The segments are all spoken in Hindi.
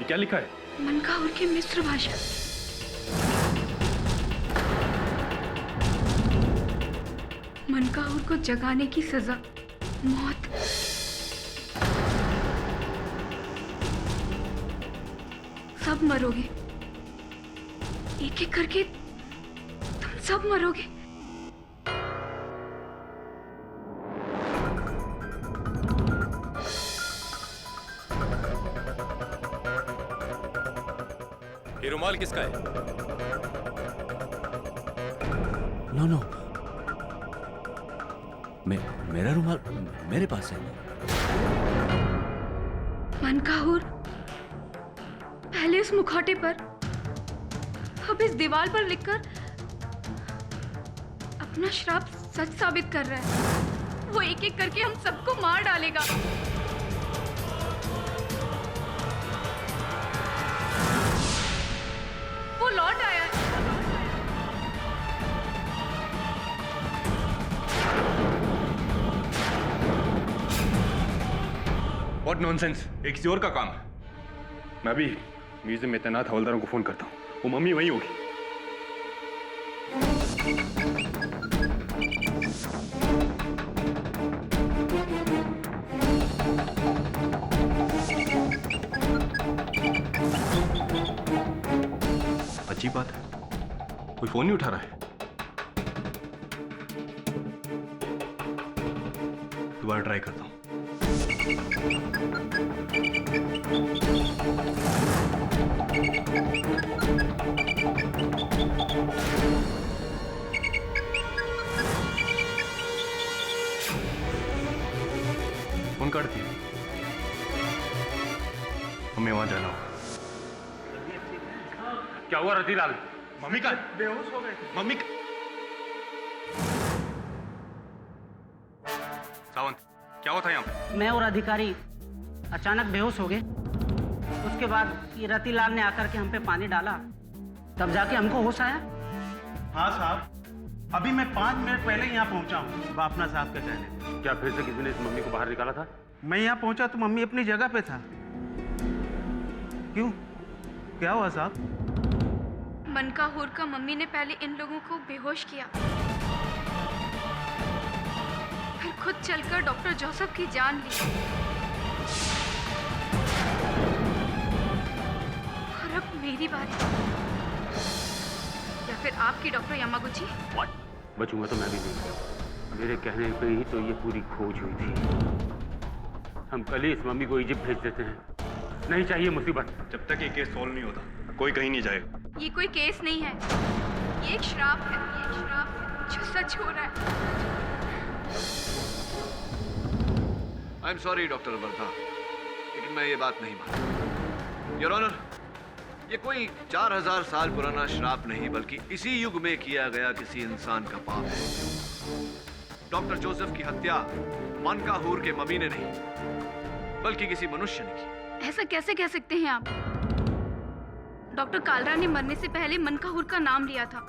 ये क्या लिखा है? मनकाहुर की मिस्र भाषा। मनकाहुर को जगाने की सजा मौत। सब मरोगे, एक एक करके तुम सब मरोगे। ये रुमाल किसका है? नो, मेरा रुमाल मेरे पास है। मनकाहुर, पहले उस मुखौटे पर, अब इस दीवार पर लिखकर अपना श्राप सच साबित कर रहा है। वो एक एक करके हम सबको मार डालेगा। वो लौट आया है। What nonsense! एक किसी और का काम है। मैं भी म्यूजियम में तैनात हवलदारों को फोन करता हूँ। वो मम्मी वहीं होगी। अजीब बात है, कोई फोन नहीं उठा रहा है। दोबारा ट्राई करता हूँ। फोन काटती है। हमें वहां जाना होगा। क्या हुआ रतिलाल? मम्मी का बेहोश हो गए। मम्मी का... सावंत, क्या हुआ था यहाँ पे? मैं और अधिकारी अचानक बेहोश हो गए। उसके बाद ये रतिलाल ने आकर के हम पे पानी डाला, तब जाके हमको होश आया। हाँ साहब, अभी मैं 5 मिनट पहले यहाँ पहुँचा हूँ बापना साहब के कहने पे। क्या फिर से किसी ने इस मम्मी को बाहर निकाला था? मैं यहाँ पहुँचा तो मम्मी अपनी जगह पे था। क्यों, क्या हुआ साहब? मनकाहुर का मम्मी ने पहले इन लोगों को बेहोश किया, फिर खुद चलकर डॉक्टर जोसेफ की जान ली। और अब मेरी बारी, या फिर आपकी डॉक्टर यामागुची? बचूंगा तो मैं भी नहीं। मेरे कहने पे ही तो ये पूरी खोज हुई थी। हम कल ही इस मम्मी को इजिप्ट भेज देते हैं। नहीं चाहिए मुसीबत। जब तक ये केस सॉल्व नहीं होता कोई कहीं नहीं जाएगा। ये कोई केस नहीं है, ये एक श्राप है। ये एक श्राप है जो सच हो रहा है। I am sorry doctor Wardha, लेकिन मैं ये बात नहीं मानता। योर ऑनर, ये कोई 4000 साल पुराना श्राप नहीं, बल्कि इसी युग में किया गया किसी इंसान का पाप है। डॉक्टर जोसेफ की हत्या मनकाहुर के मम्मी ने नहीं, बल्कि किसी मनुष्य ने की। ऐसा कैसे कह सकते हैं आप? डॉक्टर कालरा ने मरने से पहले मनकाहुर का नाम लिया था,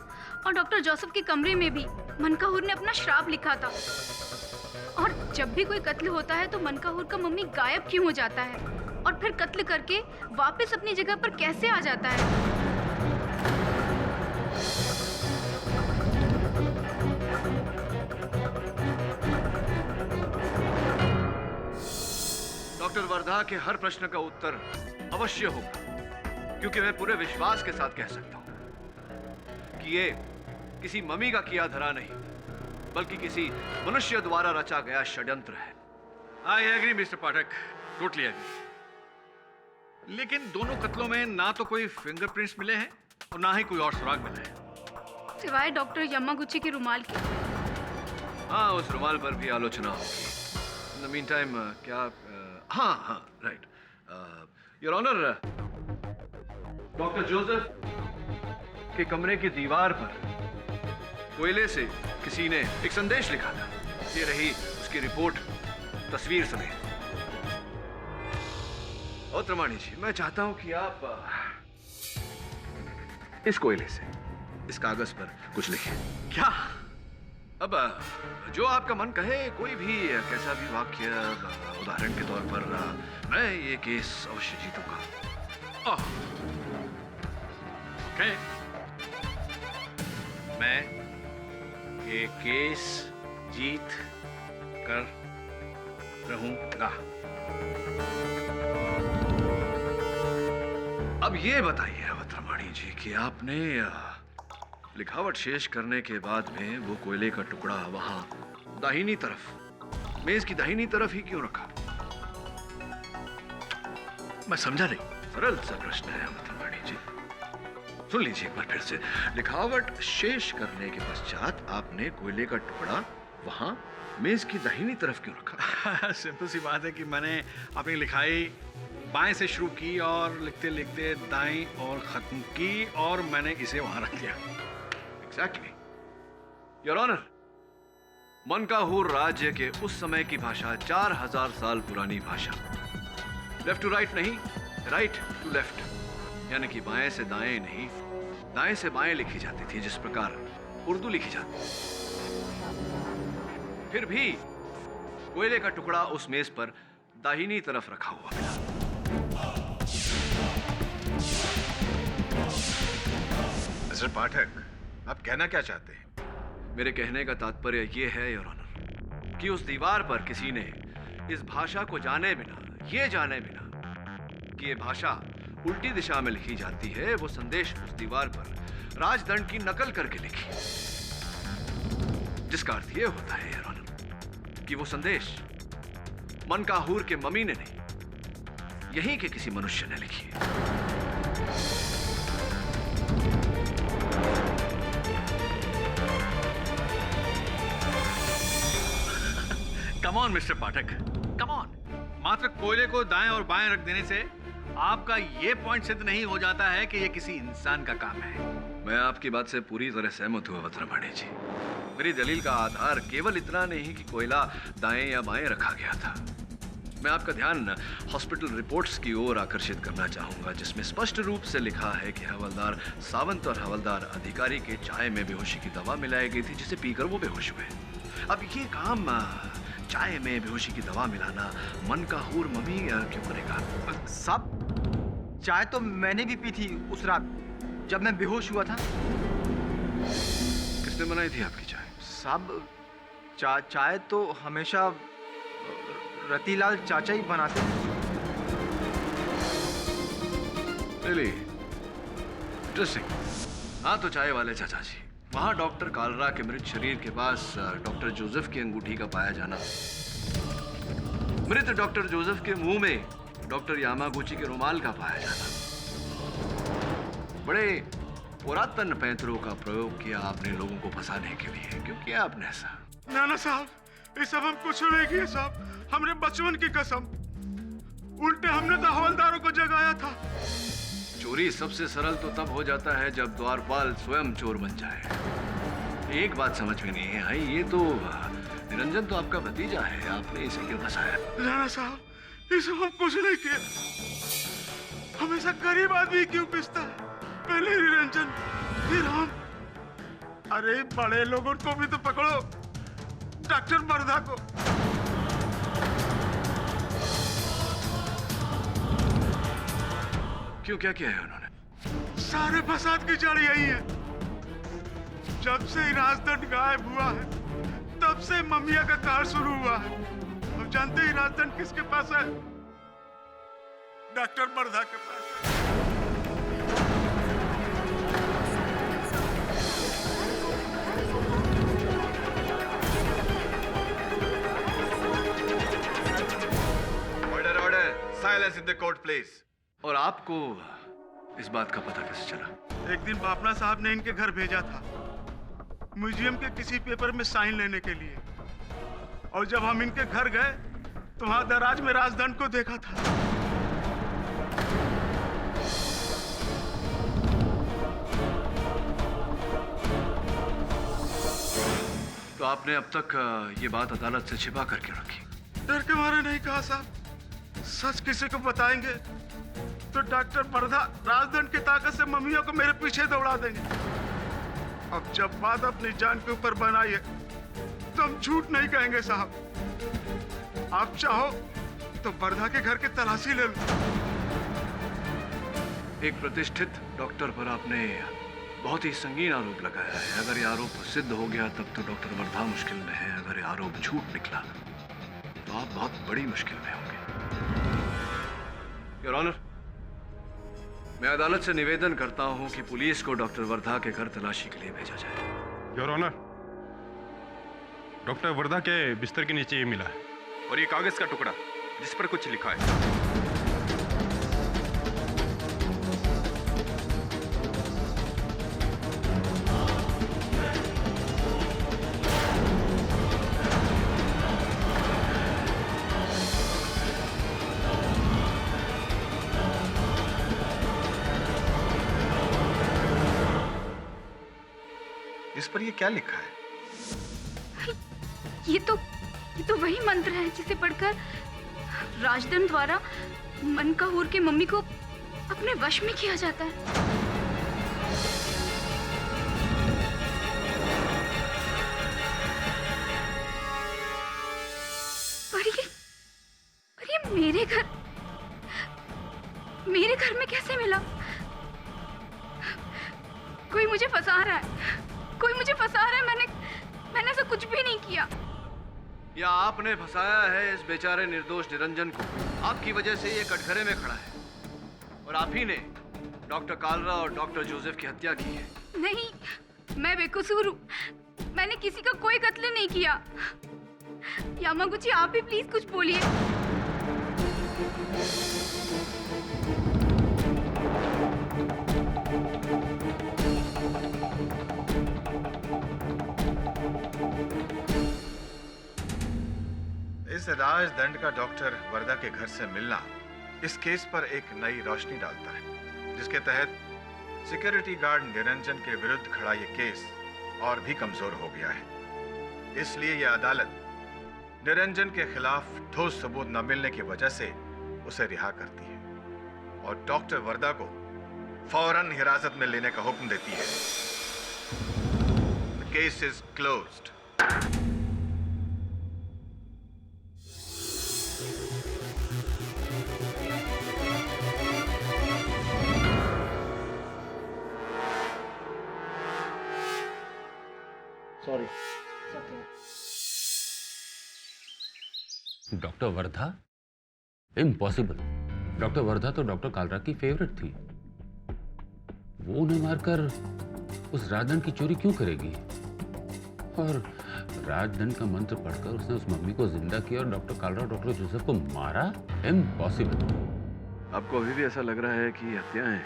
और डॉक्टर जोसेफ के कमरे में भी मनकाहुर ने अपना श्राप लिखा था। और जब भी कोई कत्ल होता है तो मनकाहुर का मम्मी गायब क्यों हो जाता है, और फिर कत्ल करके वापस अपनी जगह पर कैसे आ जाता है? डॉक्टर वर्धा के हर प्रश्न का उत्तर अवश्य होगा, क्योंकि मैं पूरे विश्वास के साथ कह सकता हूं कि ये किसी मम्मी का किया धरा नहीं, बल्कि किसी मनुष्य द्वारा रचा गया षड्यंत्र है। I agree mister Pathak, totally agree. लेकिन दोनों कत्लों में ना तो कोई फिंगरप्रिंट्स मिले हैं और ना ही कोई और सुराग मिला है, सिवाय डॉक्टर यामागुची के रुमाल के। हाँ, उस रुमाल पर भी आलोचना होगी। इन द मीन टाइम क्या हाँ right your honour, doctor Joseph के कमरे की दीवार पर कोयले से किसी ने एक संदेश लिखा था। ये रही उसकी रिपोर्ट तस्वीर समेत। और त्रमाणी जी, मैं चाहता हूं कि आप इस कोयले से इस कागज पर कुछ लिखें। क्या? अब जो आपका मन कहे, कोई भी कैसा भी वाक्य, उदाहरण के तौर पर मैं ये केस अवश्य जीतूंगा। ओके, मैं ये केस जीत कर रहूंगा। अब ये बताइए अवतरमणि जी कि आपने लिखावट शेष करने के बाद में वो कोयले का टुकड़ा वहां दाहिनी तरफ, मेज की दाहिनी तरफ ही क्यों रखा? मैं समझा नहीं। सरल सा प्रश्न है अवतरमणि जी, सुन लीजिए एक बार फिर से। लिखावट शेष करने के पश्चात आपने कोयले का टुकड़ा वहां मेज की दाहिनी तरफ क्यों रखा? सिंपल सी बात है कि मैंने अपनी लिखाई बाएं से शुरू की और लिखते लिखते दाएं और खत्म की और मैंने इसे वहां रख दिया। एग्जैक्टली योर ऑनर, मनकाहूर राज्य के उस समय की भाषा 4000 साल पुरानी भाषा, लेफ्ट टू राइट नहीं, राइट टू लेफ्ट, यानी कि बाएं से दाएं नहीं, दाएं से बाएं लिखी जाती थी, जिस प्रकार उर्दू लिखी जाती है। फिर भी कोयले का टुकड़ा उस मेज पर दाहिनी तरफ रखा हुआ मिला। मिस्टर पाठक, आप कहना क्या चाहते हैं? मेरे कहने का तात्पर्य यह है योर ऑनर कि उस दीवार पर किसी ने इस भाषा को जाने बिना, ये जाने बिना कि ये भाषा उल्टी दिशा में लिखी जाती है, वो संदेश उस दीवार पर राजदंड की नकल करके लिखी, जिसका अर्थ यह होता है योर ऑनर कि वो संदेश मनकाहूर के मम्मी ने नहीं, यहीं के किसी मनुष्य ने लिखी है। Come on mister Pathak, come on. मात्र कोयले को दाएं और बाएं रख देने से आपका यह पॉइंट सिद्ध नहीं हो जाता है कि यह किसी इंसान का काम है। मैं आपकी बात से पूरी तरह सहमत हूं अवतरमणि जी। मेरी दलील का आधार केवल इतना नहीं कि कोयला दाएं या बाएं रखा गया था। मैं आपका ध्यान हॉस्पिटल रिपोर्ट्स की ओर आकर्षित करना चाहूंगा, जिसमें स्पष्ट रूप से लिखा है कि हवलदार सावंत और हवलदार अधिकारी के चाय में बेहोशी की दवा मिलाई गई थी, जिसे पीकर वो बेहोश हुए। अब ये काम चाय में बेहोशी की दवा मिलाना मनकाहूर मम्मी क्यों करेगा? साहब, चाय तो मैंने भी पी थी उस रात जब मैं बेहोश हुआ था। किसने बनाई थी आपकी चाय? साहब, चाय तो हमेशा रतिलाल चाचा ही बनाते हैं। Really? Interesting. हाँ, तो चाय वाले चाचा जी, वहाँ डॉक्टर कालरा के मृत शरीर के पास डॉक्टर जोसेफ की अंगूठी का पाया जाना, मृत डॉक्टर जोसेफ के मुंह में डॉक्टर यामागुची के रुमाल का पाया जाना, बड़े पुरातन पैंतरों का प्रयोग किया आपने लोगों को फंसाने के लिए। क्यों किया आपने ऐसा? नाना साहब, ये सब हम कुछ नहीं किए साहब, हमने बचपन की कसम, उल्टे हमने तो हवलदारों को जगाया था। चोरी सबसे सरल तो तब हो जाता है जब द्वारपाल स्वयं चोर बन जाए। एक बात समझ में नहीं आई, ये तो निरंजन तो आपका भतीजा है, आपने इसे क्यों फंसाया? नाना साहब, ये सब हम कुछ नहीं किए। हमेशा गरीब आदमी क्यों पिसता है? पहले निरंजन, फिर हम। अरे बड़े लोगों को भी तो पकड़ो, डॉक्टर बरधा को। क्यों, क्या किया है उन्होंने? सारे फसाद की जड़ यही है। जब से राजदंड गायब हुआ है, तब से ममिया का कहर शुरू हुआ है। अब जानते ही राजदंड किसके पास है? डॉक्टर बरधा के पास। Order, order, silence in the court please. और आपको इस बात का पता कैसे चला? एक दिन बापना साहब ने इनके घर भेजा था, म्यूजियम के किसी पेपर में साइन लेने के लिए। और जब हम इनके घर गए तो वहां दराज में राजदंड को देखा था। तो आपने अब तक ये बात अदालत से छिपा करके रखी? डर के मारे नहीं कहा साहब। सच किसी को बताएंगे तो डॉक्टर बरधा राजदंड की ताकत से मम्मियों को मेरे पीछे दौड़ा देंगे। अब जब बात अपनी जान के ऊपर बनाई है तो हम झूठ नहीं कहेंगे साहब। आप चाहो तो बरधा के घर की तलाशी ले लो। एक प्रतिष्ठित डॉक्टर पर आपने बहुत ही संगीन आरोप लगाया है। अगर ये आरोप सिद्ध हो गया तब तो डॉक्टर वर्धा मुश्किल में है। अगर ये आरोप झूठ निकला तो आप बहुत बड़ी मुश्किल में होंगे। योर ऑनर, मैं अदालत से निवेदन करता हूं कि पुलिस को डॉक्टर वर्धा के घर तलाशी के लिए भेजा जाए। योर ऑनर, डॉक्टर वर्धा के बिस्तर के नीचे ये मिला है और ये कागज का टुकड़ा जिस पर कुछ लिखा है। इस पर ये क्या लिखा है? ये तो वही मंत्र है जिसे पढ़कर राजदन द्वारा मनकाहूर के मम्मी को अपने वश में किया जाता है। पर ये मेरे घर में कैसे मिला? कोई मुझे फंसा रहा है, कोई मुझे फंसा रहा है। मैंने ऐसा कुछ भी नहीं किया। या आपने फंसाया है इस बेचारे निर्दोष निरंजन को। आपकी वजह से ये कटघरे में खड़ा है और आप ही ने डॉक्टर कालरा और डॉक्टर जोसेफ की हत्या की है। नहीं, मैं बेकसूर हूँ। मैंने किसी का कोई कत्ल नहीं किया। यामागुची, आप भी प्लीज कुछ बोलिए। इस राजदंड का डॉक्टर वर्धा के घर से मिलना इस केस पर एक नई रोशनी डालता है, जिसके तहत सिक्योरिटी गार्ड निरंजन के विरुद्ध खड़ा ये केस और भी कमजोर हो गया है। इसलिए यह अदालत निरंजन के खिलाफ ठोस सबूत न मिलने की वजह से उसे रिहा करती है और डॉक्टर वर्धा को फौरन हिरासत में लेने का हुक्म देती है। The case is closed. Sorry. Doctor Wardha? Impossible. Doctor Wardha तो डॉक्टर कालरा की फेवरेट थी। वो उन्हें मारकर उस राजदंड की चोरी क्यों करेगी? और राजदंड का मंत्र पढ़कर उसने उस मम्मी को जिंदा किया और डॉक्टर कालरा और डॉक्टर जोसेफ को मारा? इम्पॉसिबल। आपको अभी भी ऐसा लग रहा है कि हत्याएं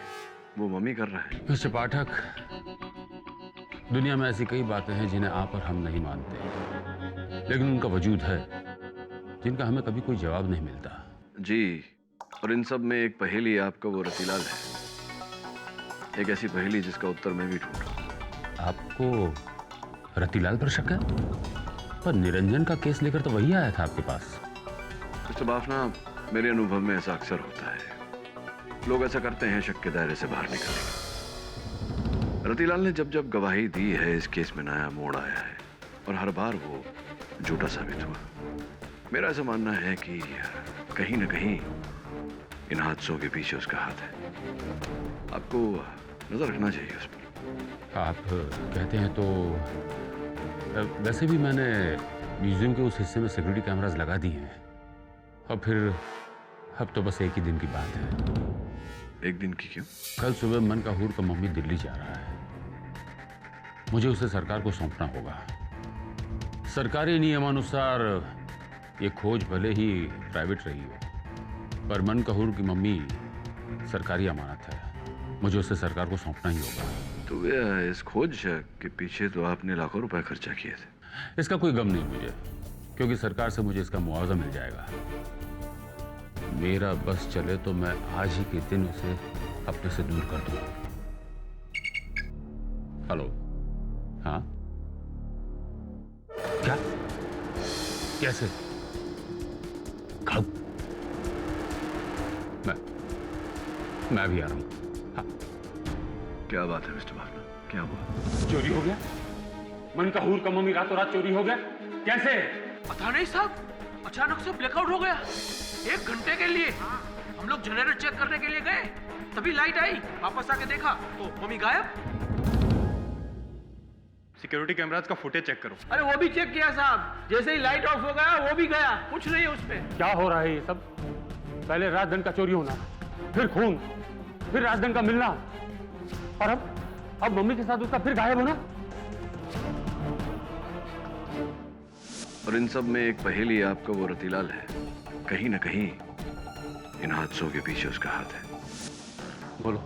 वो मम्मी कर रहा है? मिस्टर पाठक, दुनिया में ऐसी कई बातें हैं जिन्हें आप और हम नहीं मानते, लेकिन उनका वजूद है जिनका हमें कभी कोई जवाब नहीं मिलता। जी, और इन सब में एक पहेली आपका वो रतिलाल है। एक ऐसी पहेली जिसका उत्तर मैं भी ढूंढ रहा हूं। आपको रतिलाल पर शक है? पर निरंजन का केस लेकर तो वही आया था आपके पास। मिस्टर बाफना, मेरे अनुभव में ऐसा अक्सर होता है। लोग ऐसा करते हैं शक के दायरे से बाहर निकलने। रतिलाल ने जब जब गवाही दी है इस केस में नया मोड़ आया है और हर बार वो झूठा साबित हुआ। मेरा ऐसा मानना है कि कहीं न कहीं इन हादसों के पीछे उसका हाथ है। आपको नजर रखना चाहिए उस पर। आप कहते हैं तो वैसे भी मैंने म्यूजियम के उस हिस्से में सिक्योरिटी कैमरास लगा दिए हैं और फिर अब तो बस एक ही दिन की बात है। एक दिन की क्यों? कल सुबह मनकाहूर का मम्मी दिल्ली जा रहा है। मुझे उसे सरकार को सौंपना होगा। सरकारी नियमानुसार ये खोज भले ही प्राइवेट रही हो, पर मनकाहूर की मम्मी सरकारी अमानत है। मुझे उसे सरकार को सौंपना ही होगा। तो इस खोज के पीछे तो आपने लाखों रुपए खर्चा किए थे। इसका कोई गम नहीं मुझे, क्योंकि सरकार से मुझे इसका मुआवजा मिल जाएगा। मेरा बस चले तो मैं आज ही के दिन उसे अपने से दूर कर दूं। हेलो? हाँ? क्या? कैसे? कब? मैं भी आ रहा हूं। हाँ। क्या बात है मिस्टर बाफना? क्या हुआ? चोरी हो गया? मनकाहूर का मम्मी रातों रात चोरी हो गया? कैसे? पता नहीं साहब, अचानक से ब्लैकआउट हो गया 1 घंटे के लिए। हम लोग जनरेटर चेक करने के लिए गए, तभी लाइट आई। वापस आके देखा तो मम्मी गायब। सिक्योरिटी कैमरास का फुटेज चेक करो। अरे वो भी चेक किया साहब, जैसे ही लाइट ऑफ हो गया वो भी गया, कुछ नहीं है उसमें। क्या हो रहा है ये सब? पहले राजधन का चोरी होना, फिर खून, फिर राजधन का मिलना, और अब मम्मी के साथ उसका फिर गायब होना। और इन सब में एक पहेली आपका वो रतिलाल है। कहीं ना कहीं इन हादसों के पीछे उसका हाथ है। बोलो,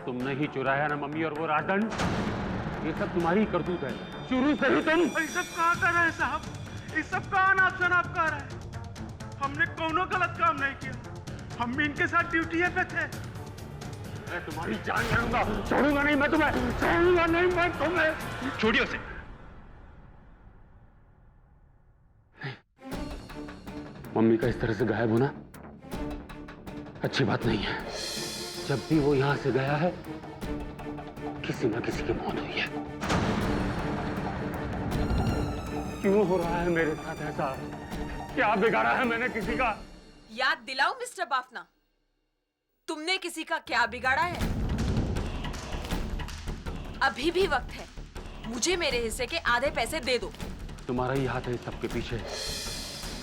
तुमने ही चुराया ना मम्मी और वो राजधन? ये सब तुम्हारी करतूत है, शुरू से ही तुम। ये सब कहाँ कर रहे हैं साहब? ये सब कहाँ नाप शनाप कर रहे हैं? हमने कोनो गलत काम नहीं किया, हम भी इनके साथ ड्यूटी पे थे। मैं तुम्हारी जान लूंगा, छोड़ूंगा नहीं मैं तुम्हें, छोड़ूंगा नहीं मैं तुम्हें। छोड़िए उसे। मम्मी का इस तरह से गायब होना अच्छी बात नहीं है। जब भी वो यहां से गया है, किसी न किसी की मौत हुई है। क्यों हो रहा है मेरे साथ ऐसा? क्या बिगाड़ा है मैंने किसी का? याद दिलाओ मिस्टर बाफना, तुमने किसी का क्या बिगाड़ा है? अभी भी वक्त है, मुझे मेरे हिस्से के आधे पैसे दे दो। तुम्हारा ही हाथ है इस सबके पीछे।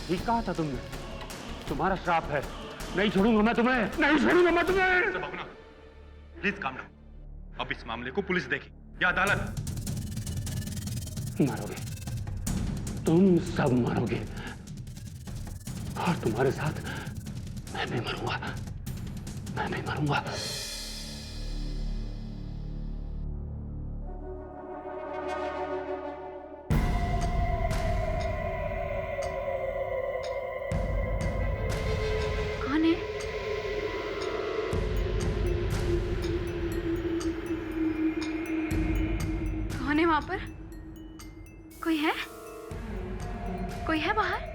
ठीक कहा था तुमने, तुम्हारा श्राप है। नहीं छोड़ूंगा मैं तुम्हें, नहीं छोड़ूंगा मैं तुम्हें। Please calm down. अब इस मामले को पुलिस देखे या अदालत। मरोगे, तुम सब मरोगे, और तुम्हारे साथ मैं भी मरूंगा, मैं भी मरूंगा। कौन है? कौन है वहां पर? कोई है? कोई है बाहर?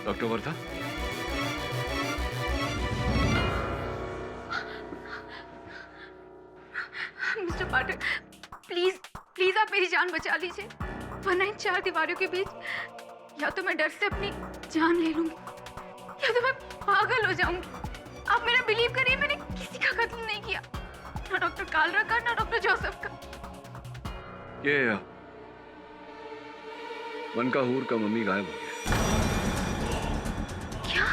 Doctor Wardha, mister Pathak, please please आप मेरी जान बचा लीजिए, वरना इन चार दीवारों के बीच या तो मैं डर से अपनी जान ले लूंगी या तो मैं पागल हो जाऊंगी। आप मेरा बिलीव करिए, मैंने किसी का कत्ल नहीं किया, ना डॉक्टर कालरा का ना डॉक्टर जोसेफ का। ये मनकाहूर का मम्मी गायब हो गया। क्या?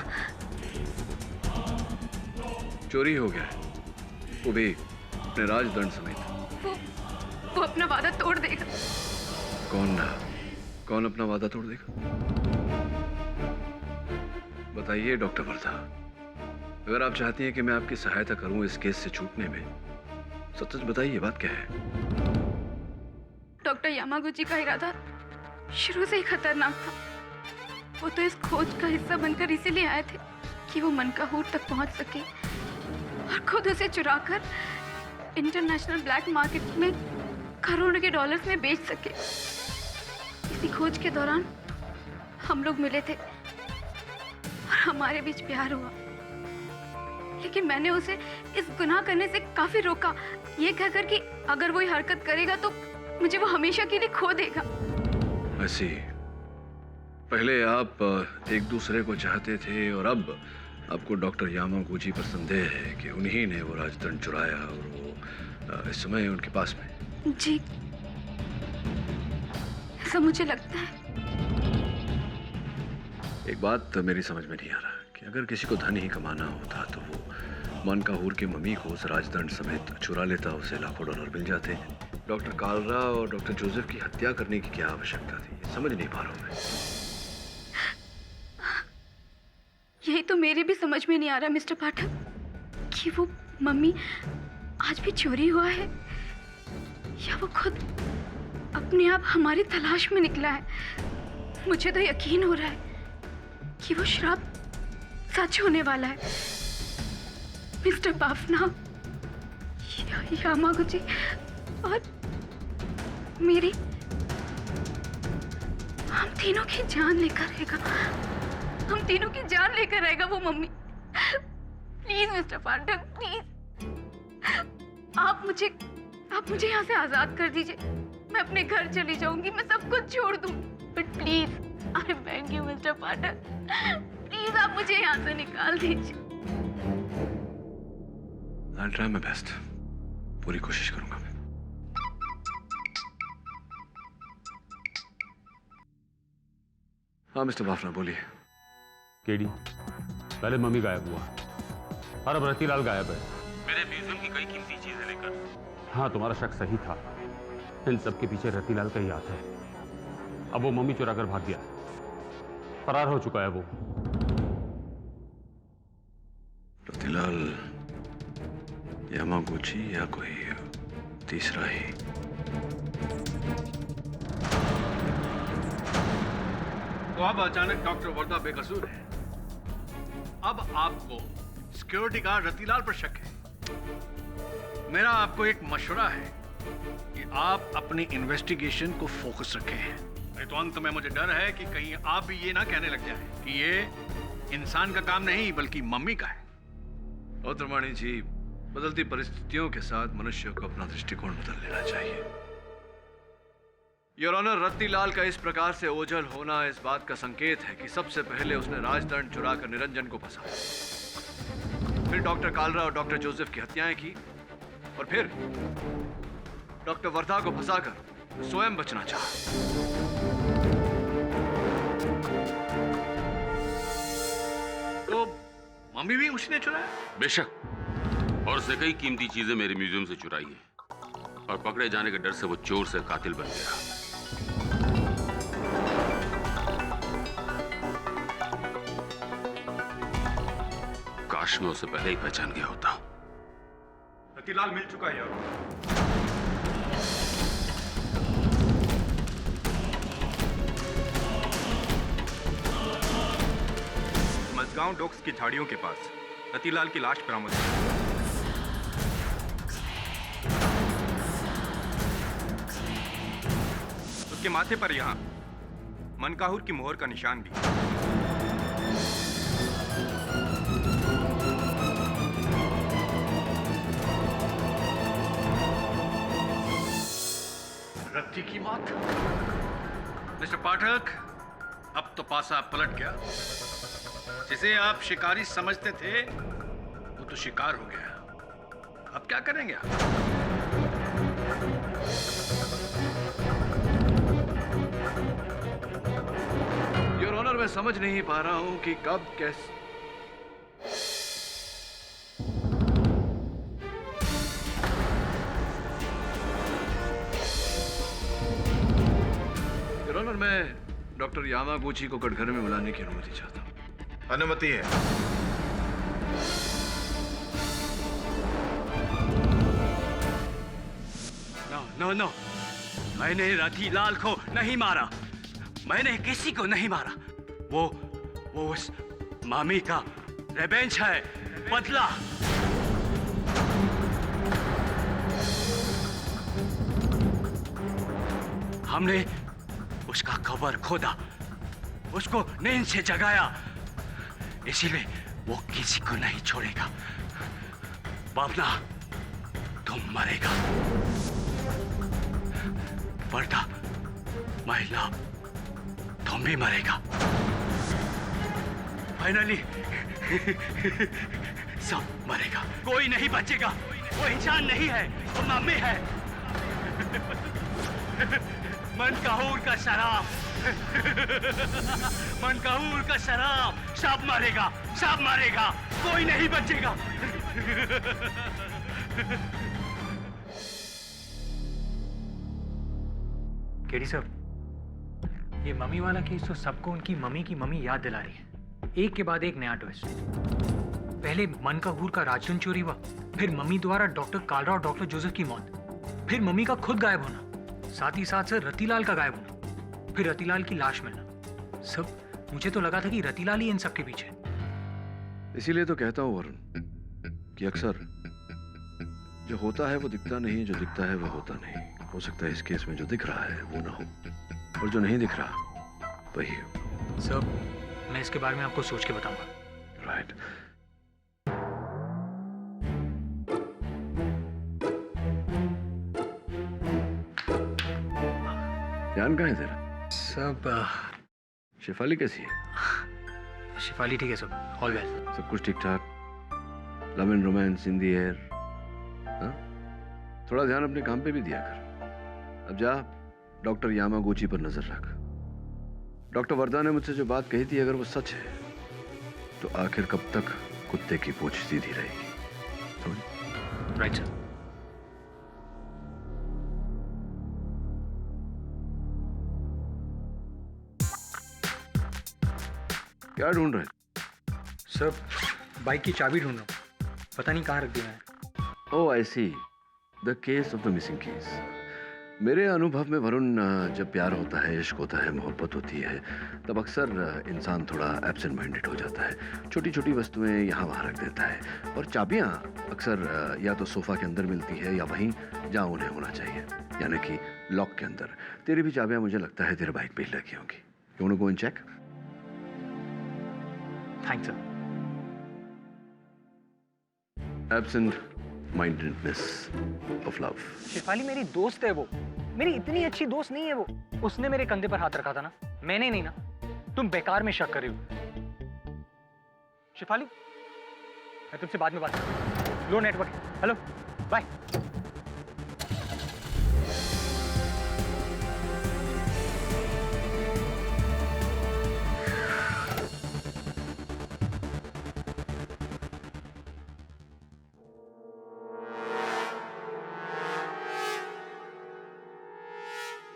चोरी हो गया है, वो भी अपने राजदंड समेत। वो अपना वादा तोड़ देगा। कौन अपना वादा तोड़ देगा? बताइए डॉक्टर वर्धा, अगर आप चाहती हैं कि मैं आपकी सहायता करूं इस केस से छूटने में, सच सच बताइए, बात क्या है? डॉक्टर यामागुची का इरादा शुरू से ही खतरनाक था। वो तो इस खोज का हिस्सा बनकर इसीलिए आए थे कि वो मनकाहूर तक पहुंच सके और खुद उसे चुराकर इंटरनेशनल ब्लैक मार्केट में करोड़ों के डॉलर्स में बेच सके। इसी खोज के दौरान हम लोग मिले थे और हमारे बीच प्यार हुआ, लेकिन मैंने उसे इस गुनाह करने से काफी रोका, ये कहकर कि अगर वो ये हरकत करेगा तो मुझे वो हमेशा के लिए खो देगा। ऐसी पहले आप एक दूसरे को चाहते थे और अब आपको डॉक्टर यामागुची पर संदेह है कि उन्हीं ने वो राजदंड चुराया और वो इस समय उनके पास में। जी, ऐसा मुझे लगता है। एक बात मेरी समझ में नहीं आ रहा कि अगर किसी को धन ही कमाना होता तो वो मनकाहूर की मम्मी को उस राजदंड समेत चुरा लेता, उसे लाखों डॉलर मिल जाते। डॉक्टर कालरा और डॉक्टर जोसेफ की हत्या करने की क्या आवश्यकता थी, ये समझ नहीं पा रहा हूं मैं। यही तो मेरे भी समझ में नहीं आ रहा मिस्टर पाठक कि वो मम्मी आज भी चोरी हुआ है या वो खुद अपने आप हमारी तलाश में निकला है। मुझे तो यकीन हो रहा है कि वो श्राप सच होने वाला है। मिस्टर बाफना, यामागुची और मेरी, हम तीनों की जान लेकर रहेगा, हम तीनों की जान लेकर रहेगा वो mummy. Please mister Pathak, please आप मुझे यहाँ से आजाद कर दीजिए। मैं अपने घर चली जाऊंगी, मैं सब कुछ छोड़ दूं, but please I beg you mister Pathak, please आप मुझे यहाँ से निकाल दीजिए। I'll try my best. पूरी कोशिश करूंगा मैं। हाँ मिस्टर बाफना, बोलिए। केडी, पहले मम्मी गायब हुआ और अब रतिलाल गायब है, मेरे म्यूजियम की कई कीमती चीजें लेकर। हाँ, तुम्हारा शक सही था, इन सब के पीछे रतिलाल का ही हाथ है। अब वो मम्मी चुरा कर भाग गया, फरार हो चुका है वो। रतिलाल, यामागुची या कोई तीसरा ही? तो अब अचानक डॉक्टर वर्धा बेकसूर है। अब आपको सिक्योरिटी गार्ड रतिलाल पर शक है। मेरा आपको एक मशवरा है कि आप अपनी इन्वेस्टिगेशन को फोकस रखें। नहीं तो अंत में मुझे डर है कि कहीं आप भी ये ना कहने लग जाए कि ये इंसान का काम नहीं बल्कि मम्मी का है। औत्रमाणी जी, बदलती परिस्थितियों के साथ मनुष्य को अपना दृष्टिकोण बदल लेना चाहिए। योर ऑनर, रतिलाल का इस प्रकार से ओझल होना इस बात का संकेत है कि सबसे पहले उसने राजदंड चुराकर निरंजन को फंसाया, फिर डॉक्टर कालरा और डॉक्टर जोसेफ की हत्याएं की और फिर डॉक्टर वर्धा को फंसाकर स्वयं बचना चाहा। तो मम्मी भी उसने चुराया? बेशक, और उसने कई कीमती चीजें मेरे म्यूजियम से चुराई हैं और पकड़े जाने के डर से वो चोर से कातिल बन गया। काश मैं उसे पहले ही पहचान गया होता। रतिलाल मिल चुका है यार। मजगांव डॉक्स की झाड़ियों के पास रतिलाल की लाश बरामद हुई। उसके माथे पर यहाँ मनकाहूर की मोहर का निशान भी। रत्ती की मौत। मिस्टर पाठक, अब तो पासा पलट गया। जिसे आप शिकारी समझते थे वो तो शिकार हो गया। अब क्या करेंगे आप? योर ऑनर, मैं समझ नहीं पा रहा हूं कि कब कैसे। योर ऑनर, मैं डॉक्टर यामागुची को कटघरे में बुलाने की अनुमति चाहता हूं। अनुमति है। नो नो, मैंने रतिलाल को नहीं मारा, मैंने किसी को नहीं मारा। वो उस मामी का रिवेंज है, बदला। हमने उसका कब्र खोदा, उसको नींद से जगाया, इसीलिए वो किसी को नहीं छोड़ेगा। बाबना, तुम मरेगा। वर्धा, महिला, तुम भी मरेगा। फाइनली सब मरेगा, कोई नहीं बचेगा। वो इंसान नहीं है, वो मम्मी है। मनकाहूर का शराब, मनकाहूर का शराब, सब मरेगा, सब मरेगा, कोई नहीं बचेगा। केडी साहब, ये मम्मी वाला केस तो सबको उनकी मम्मी की मम्मी याद दिला रही है। एक के बाद एक नया ट्विस्ट। पहले मनकाहूर का राजधन चोरी हुआ, फिर मम्मी द्वारा डॉक्टर कालरा और डॉक्टर जोसेफ की मौत, फिर मम्मी का खुद गायब होना, साथ ही साथ सर रतिलाल का गायब होना, फिर रतिलाल की लाश मिलना। सब मुझे तो लगा था कि रतिलाल ही इन सब के पीछे। इसीलिए तो कहता हूँ वरुण कि अक्सर जो होता है वो दिखता नहीं, जो दिखता है वो होता नहीं। हो सकता है इस केस में जो दिख रहा है वो ना हो, और जो नहीं दिख रहा वही हो। सर, मैं इसके बारे में आपको सोच के बताऊंगा। राइट। ध्यान कहाँ है तेरा? सब शेफाली कैसी है? शेफाली ठीक है सब, ऑल वेल। सब कुछ ठीक ठाक? Love and romance in the air? थोड़ा ध्यान अपने काम पे भी दिया कर। अब जा डॉक्टर यामागुची पर नजर रख। डॉक्टर वर्धा ने मुझसे जो बात कही थी, अगर वो सच है तो आखिर कब तक कुत्ते की पूंछ सीधी रहेगी? Right sir. क्या ढूंढ रहे? सर, बाइक की चाबी ढूंढ रहा हूँ, पता नहीं कहाँ रख दिया है। Oh I see, the case of the missing keys. मेरे अनुभव में वरुण, जब प्यार होता है, इश्क होता है, मोहब्बत होती है, तब अक्सर इंसान थोड़ा एब्सेंट माइंडेड हो जाता है। छोटी छोटी वस्तुएं यहाँ वहाँ रख देता है, और चाबियाँ अक्सर या तो सोफा के अंदर मिलती है या वहीं जहाँ उन्हें होना चाहिए, यानी कि लॉक के अंदर। तेरी भी चाबियाँ मुझे लगता है तेरे बाइक पे ही लगी होंगी। You want to go and check? Thanks sir. Absent mindedness of love. Shefali मेरी दोस्त है, वो मेरी इतनी अच्छी दोस्त नहीं है वो। उसने मेरे कंधे पर हाथ रखा था ना, मैंने नहीं ना। तुम बेकार में शक कर रही हो। शेफाली, मैं तुमसे बाद में बात करूं। Low network. Hello, bye.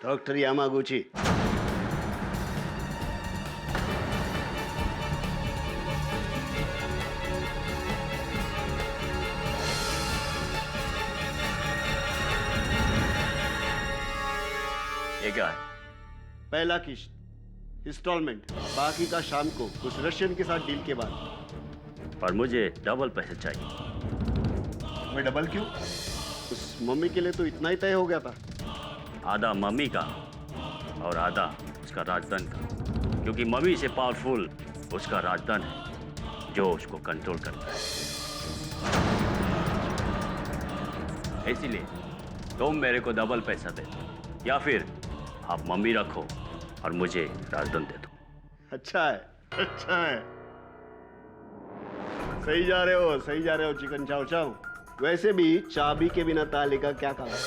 Doctor Yamaguchi, ये क्या है? पहला किस्त इंस्टॉलमेंट, बाकी का शाम को उस रशियन के साथ डील के बाद। पर मुझे डबल पैसे चाहिए। मैं डबल क्यों? उस मम्मी के लिए तो इतना ही तय हो गया था। आधा मम्मी का और आधा उसका राजधन का, क्योंकि मम्मी से पावरफुल उसका राजधन है जो उसको कंट्रोल करता है। इसीलिए तुम मेरे को डबल पैसा दे दो, या फिर आप मम्मी रखो और मुझे राजधन दे दो। अच्छा है, अच्छा है। सही जा रहे हो, सही जा रहे हो चिकन चाव चाव। वैसे भी चाबी के बिना ताले का क्या काम है?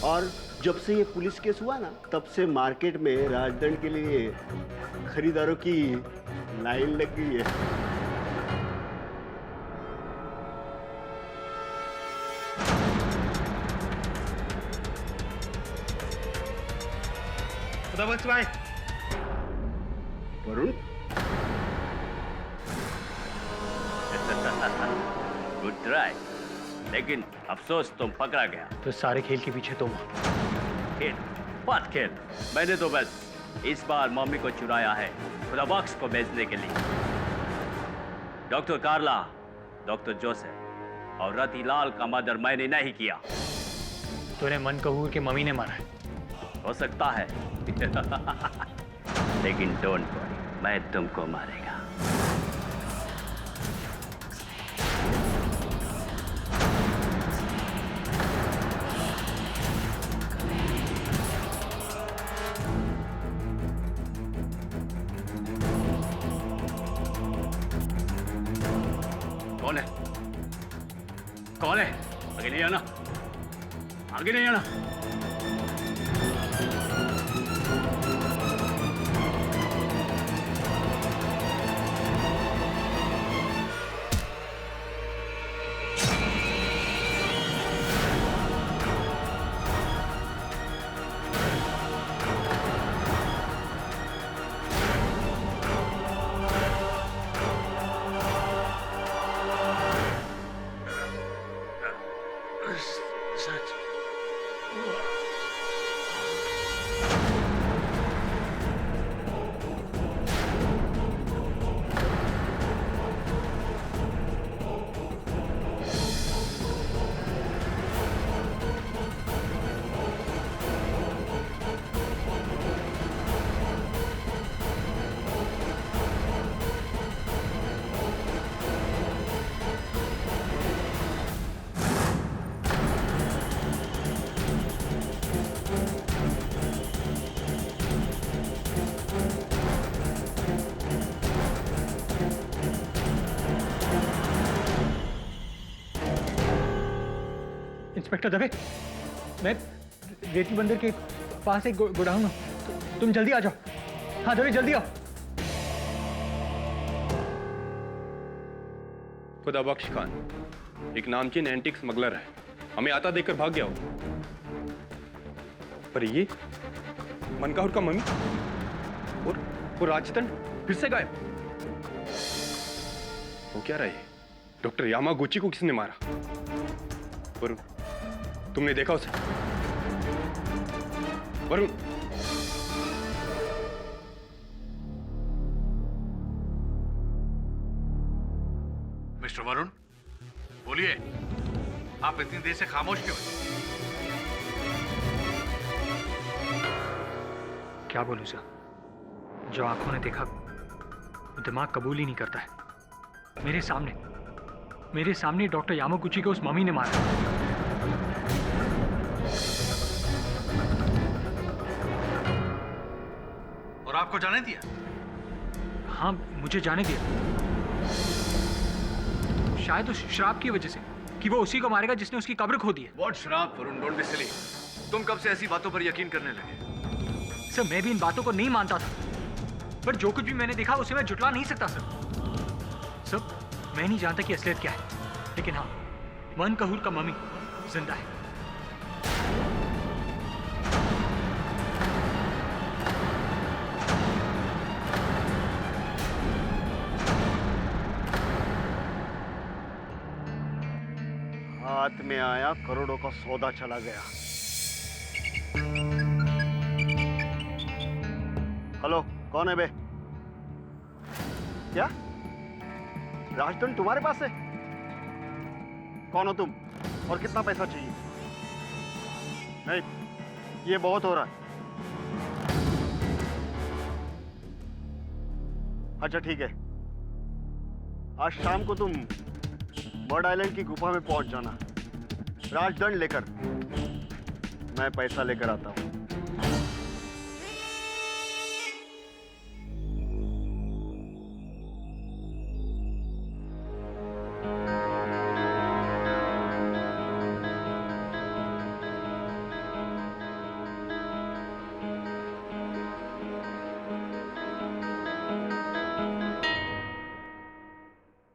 और जब से ये पुलिस केस हुआ ना, तब से मार्केट में राजदंड के लिए खरीदारों की लाइन लग गई है। वरुण, गुड ट्राई, लेकिन अफसोस तुम पकड़ा गया। तो सारे खेल के पीछे तुम। खेल बात खेल, मैंने तो बस इस बार मम्मी को चुराया है खुदा बॉक्स को बेचने के लिए। डॉक्टर कार्ला, डॉक्टर जोसेफ और रतिलाल का मर्डर मैंने नहीं किया। तूने मनकहूर के मम्मी ने मारा है। हो सकता है लेकिन डोंट वरी, मैं तुमको मारेगा। कौन है? कौन है? आगे नहीं आना, आगे नहीं आना। इंस्पेक्टर दवे, मैं रेती बंदर के पास एक गोडाउन हूँ, तुम जल्दी आ जाओ। हाँ दवे, जल्दी आओ। खुदा बख्श खान एक नामचीन एंटीक स्मगलर है, हमें आता देखकर भाग गया हो। पर ये मनकाहुर का मम्मी और वो राजदंड फिर से गायब। वो क्या रहा है? डॉक्टर यामागुची को किसने मारा? वरुण, तुमने देखा उसे? वरुण, मिस्टर वरुण, बोलिए, आप इतनी देर से खामोश क्यों हैं? क्या बोलूं सर, जो आंखों ने देखा वो दिमाग कबूल ही नहीं करता है। मेरे सामने डॉक्टर यामागुची को उस मम्मी ने मारा। और आपको जाने दिया? हाँ, मुझे जाने दिया। शायद उस शराब की वजह से कि वो उसी को मारेगा जिसने उसकी कब्र खो दी है। What शराब? Varun, don't be silly. तुम कब से ऐसी बातों पर यकीन करने लगे? सर, मैं भी इन बातों को नहीं मानता था, पर जो कुछ भी मैंने देखा उसे मैं जुटला नहीं सकता। सर, मैं नहीं जानता कि असलियत क्या है, लेकिन हाँ, मनकहूर का मम्मी जिंदा है। हाथ में आया, करोड़ों का सौदा चला गया। हेलो, कौन है बे? क्या राजदंड तुम्हारे पास है? कौन हो तुम और कितना पैसा चाहिए? नहीं, ये बहुत हो रहा है। अच्छा ठीक है, आज शाम को तुम बर्ड आइलैंड की गुफा में पहुंच जाना, राजदंड लेकर। मैं पैसा लेकर आता हूं।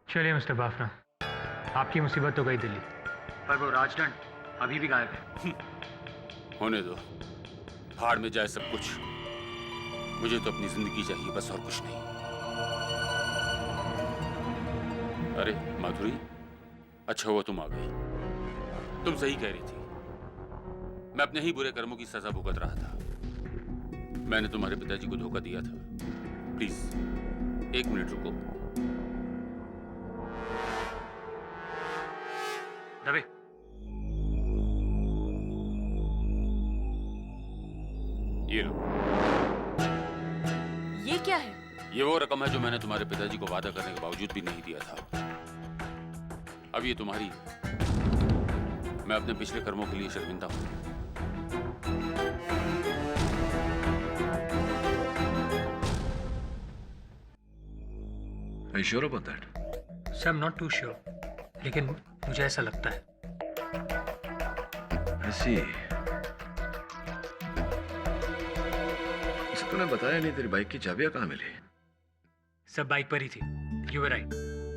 चलिए मिस्टर बाफना, आपकी मुसीबत तो गई दिल्ली, पर वो राजदंड अभी भी गायब है। होने दो, भाड़ में जाए सब कुछ। मुझे तो अपनी जिंदगी चाहिए, बस और कुछ नहीं। अरे माधुरी, अच्छा हुआ तुम आ गई। तुम सही कह रही थी, मैं अपने ही बुरे कर्मों की सजा भुगत रहा था। मैंने तुम्हारे पिताजी को धोखा दिया था। प्लीज 1 मिनट रुको। दबे। ये लो। ये क्या है? ये वो रकम है जो मैंने तुम्हारे पिताजी को वादा करने के बावजूद भी नहीं दिया था। अब ये तुम्हारी है। मैं अपने पिछले कर्मों के लिए शर्मिंदा हूं। Are you sure about that? Sir, I'm not too sure, लेकिन मुझे ऐसा लगता है। I see. इसे तूने बताया नहीं, तेरी बाइक की चाबियां कहाँ मिली? सब बाइक पर ही थी। You were right.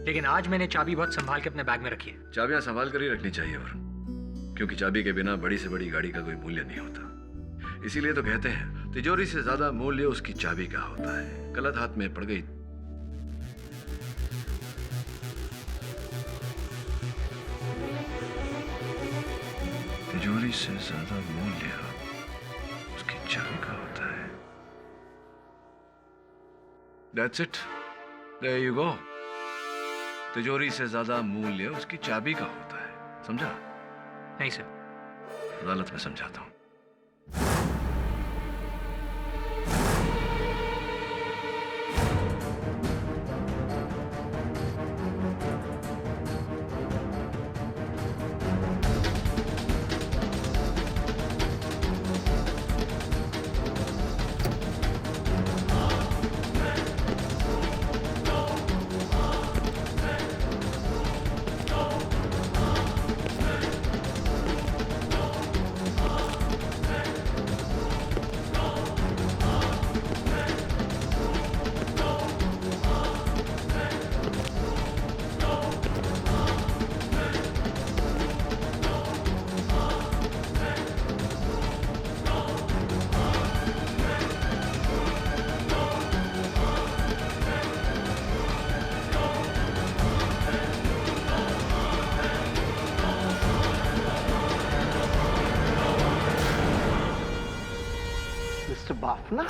लेकिन आज मैंने चाबी बहुत संभाल के अपने बैग में रखी है। चाबियां संभाल कर ही रखनी चाहिए, और क्योंकि चाबी के बिना बड़ी से बड़ी गाड़ी का कोई मूल्य नहीं होता। इसीलिए तो कहते हैं तिजोरी से ज्यादा मूल्य उसकी चाबी का होता है। गलत हाथ में पड़ गई तिजोरी से ज्यादा मूल्य उसकी चाबी का होता है। That's it. There you go. तिजोरी से ज्यादा मूल्य उसकी चाबी का होता है। समझा? नहीं सर। अदालत में समझाता हूं। Mister Bafna,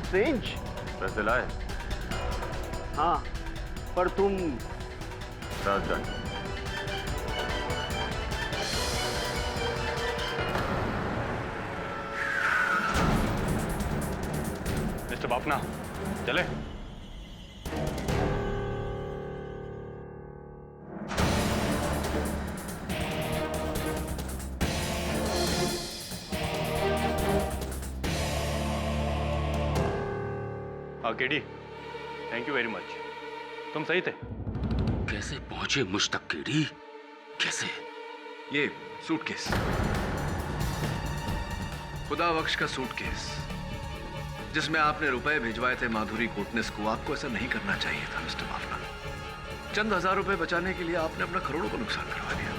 strange. पैसे लाए? हाँ, पर तुम राजदंड। मिस्टर बापना, चले। हाँ KD, thank you very much. तुम सही थे। कैसे पहुंचे मुझ तक केडी? कैसे? ये सूटकेस, खुदा बख्श का सूटकेस, जिसमें आपने रुपए भिजवाए थे माधुरी कोटनेस को। आपको ऐसा नहीं करना चाहिए था मिस्टर बाफना। चंद हजार रुपए बचाने के लिए आपने अपना करोड़ों का नुकसान करवा दिया।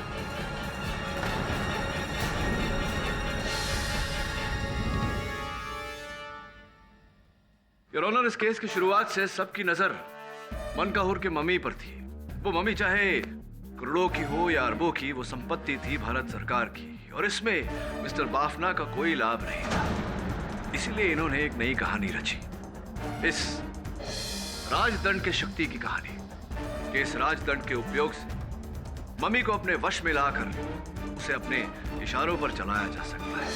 योर ऑनर, इस केस की शुरुआत से सबकी नजर मनकाहुर के मम्मी पर थी। वो मम्मी चाहे करोड़ों की हो या अरबों की, वो संपत्ति थी भारत सरकार की, और इसमें मिस्टर बाफना का कोई लाभ नहीं था। इसीलिए इन्होंने एक नई कहानी रची, इस राजदंड के शक्ति की कहानी, कि इस राजदंड के उपयोग से मम्मी को अपने वश में लाकर उसे अपने इशारों पर चलाया जा सकता है।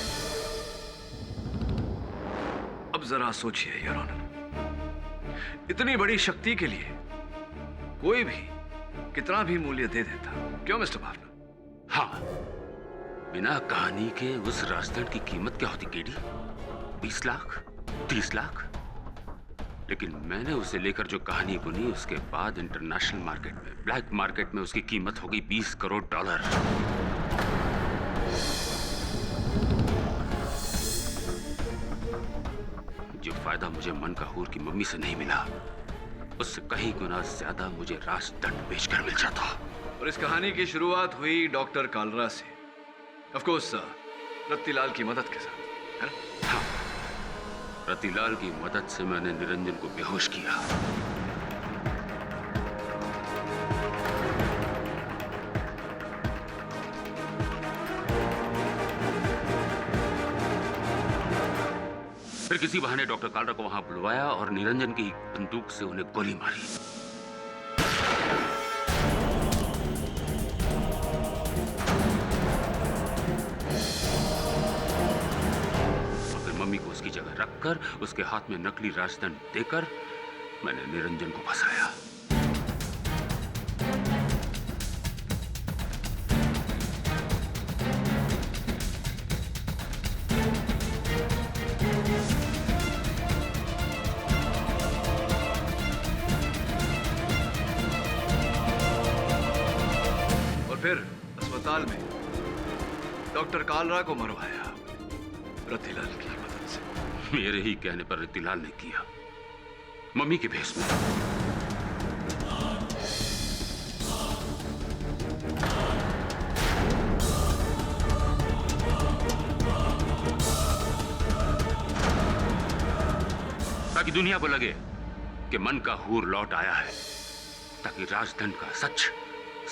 अब जरा सोचिए योर ऑनर, इतनी बड़ी शक्ति के लिए कोई भी कितना भी मूल्य दे देता। क्यों मिस्टर बाफना? हाँ, बिना कहानी के उस राजदंड की कीमत क्या होती केडी? 20 लाख, 30 लाख? लेकिन मैंने उसे लेकर जो कहानी बुनी, उसके बाद इंटरनेशनल मार्केट में, ब्लैक मार्केट में उसकी कीमत हो गई $20 करोड़। जो फायदा मुझे मनकाहुर की मम्मी से नहीं मिला, उससे कहीं गुना ज्यादा मुझे राजदंड बेचकर मिल जाता। और इस कहानी की शुरुआत हुई डॉक्टर कालरा से, ऑफ कोर्स रत्तीलाल की मदद के साथ, है ना? हाँ, रतिलाल की मदद से मैंने निरंजन को बेहोश किया। फिर किसी बहाने डॉक्टर कालरा को वहां बुलवाया और निरंजन की बंदूक से उन्हें गोली मारी। मम्मी को उसकी जगह रखकर उसके हाथ में नकली राजदंड देकर मैंने निरंजन को फंसाया। और फिर अस्पताल में डॉक्टर कालरा को मरवाया रतिलाल की मदद से। मेरे ही कहने पर रतिलाल ने किया, मम्मी के भेष में। ताकि दुनिया को लगे कि मन का हूर लौट आया है, ताकि राजदंड का सच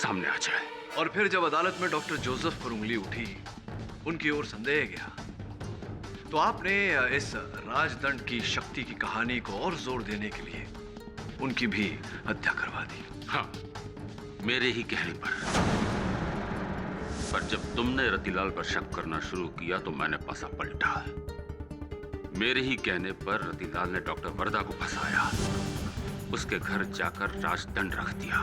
सामने आ जाए। और फिर जब अदालत में डॉक्टर जोसेफ पर उंगली उठी, उनकी ओर संदेह गया, तो आपने इस राजदंड की शक्ति की कहानी को और जोर देने के लिए उनकी भी हत्या करवा दी। हाँ, मेरे ही कहने पर जब तुमने रतिलाल पर शक करना शुरू किया तो मैंने पासा पलटा। मेरे ही कहने पर रतिलाल ने डॉक्टर वर्धा को फंसाया, उसके घर जाकर राजदंड रख दिया।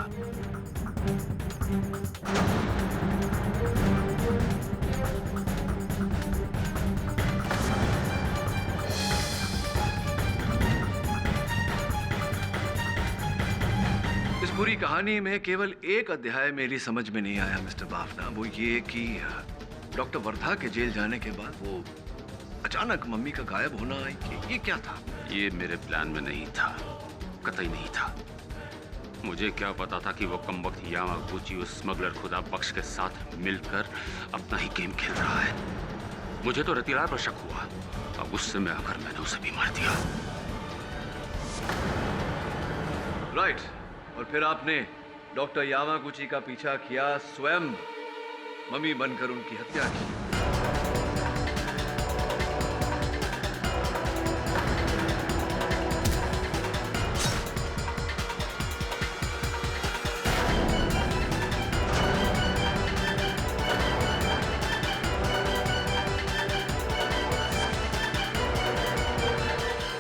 इस पूरी कहानी में केवल एक अध्याय मेरी समझ में नहीं आया मिस्टर बाफना, वो ये कि डॉक्टर वर्धा के जेल जाने के बाद वो अचानक मम्मी का गायब होना, ये क्या था? ये मेरे प्लान में नहीं था, कतई नहीं था। मुझे क्या पता था कि वो कमबख्त यामागुची उस स्मगलर खुदा बख्श के साथ मिलकर अपना ही गेम खेल रहा है। मुझे तो रतिलाल पर शक हुआ, अब गुस्से में आकर मैंने उसे भी मार दिया। राइट। और फिर आपने डॉक्टर यामागुची का पीछा किया, स्वयं मम्मी बनकर उनकी हत्या की।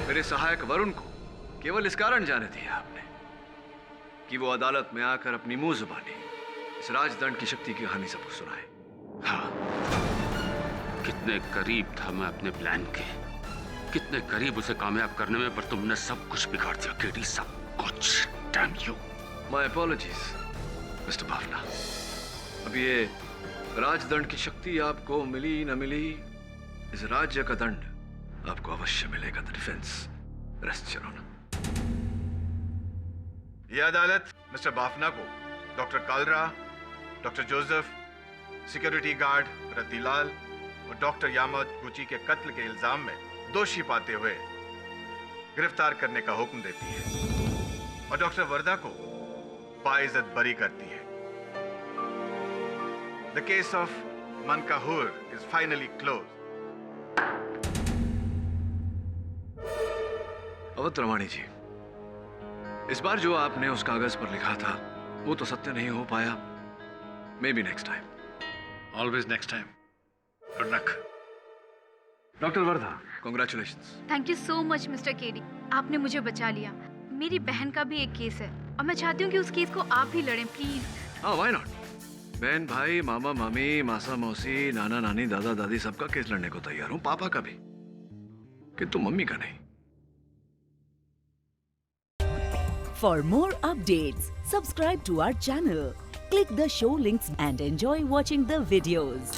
मेरे सहायक वरुण को केवल इस कारण जाने दिया आपने कि वो अदालत में आकर अपनी मुंह जुबानी इस राजदंड की शक्ति की कहानी सबको सुनाए। हाँ, कितने करीब था मैं अपने प्लान के, कितने करीब उसे कामयाब करने में, पर तुमने सब कुछ बिगाड़ दिया केडी, सब कुछ। Damn you. My apologies mister Bafna. अब ये राजदंड की शक्ति आपको मिली न मिली, इस राज्य का दंड आपको अवश्य मिलेगा। The defence rest your honour. यह अदालत मिस्टर बाफना को doctor Kalra, doctor Joseph, security guard Ratilal और डॉक्टर यामागुची के कत्ल के इल्जाम में दोषी पाते हुए गिरफ्तार करने का हुक्म देती है और डॉक्टर वर्धा को बाइज्जत बरी करती है। द केस ऑफ मनकाहूर is finally close. Awadh Ramani ji, इस बार जो आपने उस कागज पर लिखा था वो तो सत्य नहीं हो पाया। May be next time. Always next time. Good luck. Doctor Wardha, congratulations. Thank you so much mister KD, आपने मुझे बचा लिया। मेरी बहन का भी एक केस है और मैं चाहती हूँ कि उस केस को आप भी लड़ें, प्लीज। हाँ, व्हाई नॉट। बहन भाई, मामा मामी, मासा मौसी, नाना नानी, दादा दादी, सबका केस लड़ने को तैयार हूँ, पापा का भी, किंतु मम्मी का नहीं। For more updates, subscribe to our channel, click the show links and enjoy watching the videos.